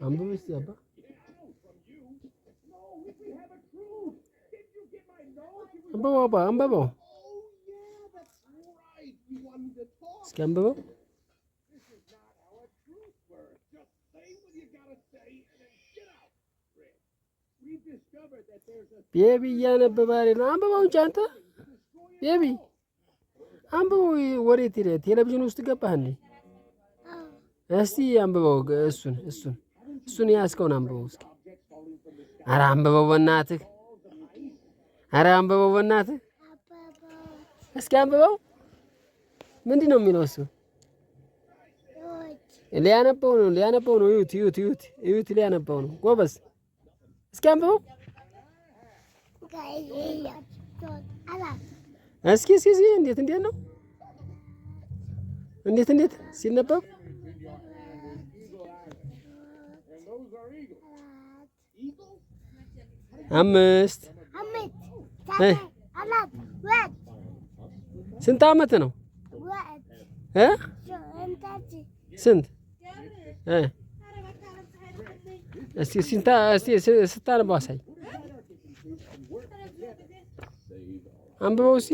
አንብብ እስቲ አባ አንብበው አባ አንብበው እስኪ አንብበው ቤቢ እያነበበ አይደል አንብበው እንጂ አንተ ቤቢ አንብበው ወዴት ሄደህ ቴሌቪዥን ውስጥ ገባህ እንዴ እስቲ አንብበው እሱን ያስከውን አንብበው እስኪ ኧረ አንብበው በእናትህ ኧረ አንብበው በእናትህ እስኪ አንብበው ምንድን ነው የሚለው እሱ ሊያነበው ነው እዩት ሊያነበው ነው ጎበዝ እስኪ አንብበው እስኪ እንዴት ነው እንዴት ሲነበብ 5 ስንት ዓመት ነው ስንት እስቲ ስታነበው አሳይ አንብበው እስኪ